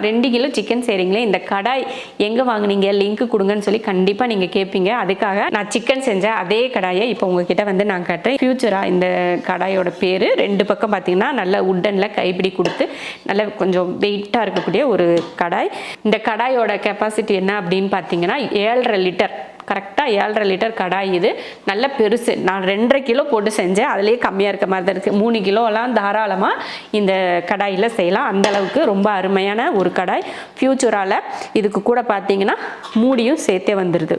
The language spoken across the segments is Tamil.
2 கிலோ சிக்கன் செய்கிறீங்களே, இந்த கடாய் எங்கே வாங்குனீங்க, லிங்க் கொடுங்கன்னு சொல்லி கண்டிப்பாக நீங்கள் கேட்பீங்க. அதுக்காக நான் சிக்கன் செஞ்சேன் அதே கடாயை இப்போ உங்ககிட்ட வந்து நான் காட்டுறேன். ஃபியூச்சரா இந்த கடாயோட பேர். 2 பக்கம் பார்த்தீங்கன்னா நல்ல உட்டனில் கைப்பிடி கொடுத்து நல்ல கொஞ்சம் வெயிட்டாக இருக்கக்கூடிய ஒரு கடாய். இந்த கடாயோட கெப்பாசிட்டி என்ன அப்படின்னு பார்த்தீங்கன்னா 7.5 லிட்டர், கரெக்டாக 7.5 லிட்டர் கடாய். இது நல்ல பெருசு. நான் 2.5 கிலோ போட்டு செஞ்சேன், அதுலேயே கம்மியாக இருக்க மாதிரி தான் இருக்குது. 3 கிலோலாம் தாராளமாக இந்த கடாயில் செய்யலாம். அந்தளவுக்கு ரொம்ப அருமையான ஒரு கடாய். ஃபியூச்சரால் இதுக்கு கூட பார்த்தீங்கன்னா மூடியும் சேர்த்தே வந்துடுது.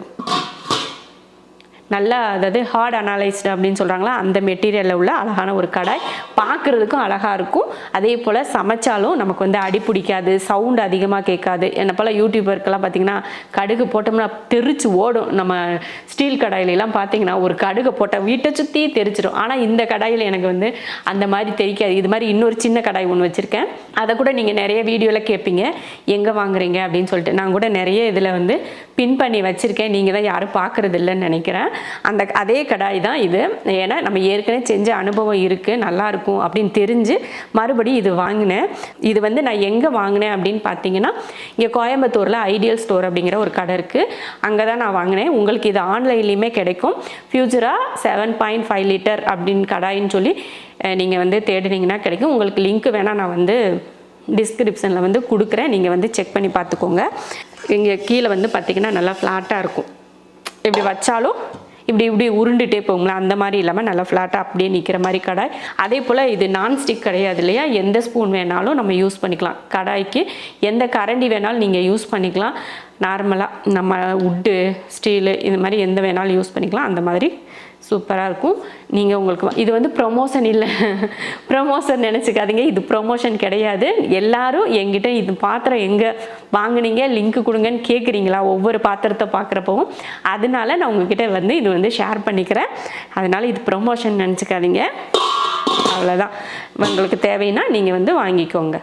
நல்லா, அதாவது ஹார்ட் அனலைஸ்டு அப்படின்னு சொல்கிறாங்களா, அந்த மெட்டீரியலில் உள்ள அழகான ஒரு கடாய். பார்க்குறதுக்கும் அழகாக இருக்கும். அதே போல் சமைச்சாலும் நமக்கு வந்து அடி பிடிக்காது, சவுண்டு அதிகமாக கேட்காது. என்னை போல் யூடியூபருக்கெல்லாம் பார்த்திங்கன்னா கடுகு போட்டோம்னா தெரிச்சு ஓடும். நம்ம ஸ்டீல் கடாயிலெலாம் பார்த்திங்கன்னா ஒரு கடுகை போட்டால் வீட்டை சுற்றி தெரிச்சிடும். ஆனால் இந்த கடாயில் எனக்கு வந்து அந்த மாதிரி தெரிக்காது. இது மாதிரி இன்னொரு சின்ன கடாய் ஒன்று வச்சுருக்கேன். அதை கூட நீங்கள் நிறைய வீடியோவில் கேட்பீங்க, எங்கே வாங்குறீங்க அப்படின்னு சொல்லிட்டு. நான் கூட நிறைய இதில் வந்து பின் பண்ணி வச்சுருக்கேன். நீங்கள் தான் யாரும் பார்க்குறது இல்லைன்னு நினைக்கிறேன். அதே கடாய் தான் இது. ஏன்னா நம்ம ஏற்கனவே செஞ்ச அனுபவம் இருக்குது, நல்லாயிருக்கும் அப்படின்னு தெரிஞ்சு மறுபடியும் இது வாங்கினேன். இது வந்து நான் எங்கே வாங்கினேன் அப்படின்னு பார்த்தீங்கன்னா, இங்கே கோயம்புத்தூரில் ஐடியல் ஸ்டோர் அப்படிங்கிற ஒரு கடை இருக்குது. அங்கே தான் நான் வாங்கினேன். உங்களுக்கு இது ஆன்லைன்லேயுமே கிடைக்கும். ஃபியூச்சரா 7.5 லிட்டர் அப்படின்னு கடாயின்னு சொல்லி நீங்கள் வந்து தேடினீங்கன்னா கிடைக்கும். உங்களுக்கு லிங்க் வேணால் நான் வந்து டிஸ்கிரிப்ஷனில் வந்து கொடுக்குறேன். நீங்கள் வந்து செக் பண்ணி பார்த்துக்கோங்க. இங்கே கீழே வந்து பார்த்திங்கன்னா நல்லா ஃப்ளாட்டாக இருக்கும். இப்படி வச்சாலும் இப்படி உருண்டுட்டே போகுங்களா, அந்த மாதிரி இல்லாமல் நல்லா ஃப்ளாட்டாக அப்படியே நிற்கிற மாதிரி கடாய். அதே போல் இது நான்ஸ்டிக் கிடையாது இல்லையா, எந்த ஸ்பூன் வேணாலும் நம்ம யூஸ் பண்ணிக்கலாம். கடாய்க்கு எந்த கரண்டி வேணாலும் நீங்கள் யூஸ் பண்ணிக்கலாம். நார்மலாக நம்ம உட்டு, ஸ்டீலு இது மாதிரி எந்த வேணாலும் யூஸ் பண்ணிக்கலாம். அந்த மாதிரி சூப்பராக இருக்கும். நீங்கள் உங்களுக்கு இது வந்து ப்ரொமோஷன் இல்லை, ப்ரொமோஷன் நினச்சிக்காதீங்க. இது ப்ரொமோஷன் கிடையாது. எல்லாரும் என்கிட்ட இது பாத்திரம் எங்கே வாங்குனீங்க, லிங்க் கொடுங்கன்னு கேட்குறீங்களா ஒவ்வொரு பாத்திரத்தை பார்க்குறப்பவும். அதனால நான் உங்ககிட்ட வந்து இது வந்து ஷேர் பண்ணிக்கிறேன். அதனால் இது ப்ரொமோஷன் நினச்சிக்காதீங்க. அவ்வளோதான். உங்களுக்கு தேவைன்னா நீங்கள் வந்து வாங்கிக்கோங்க.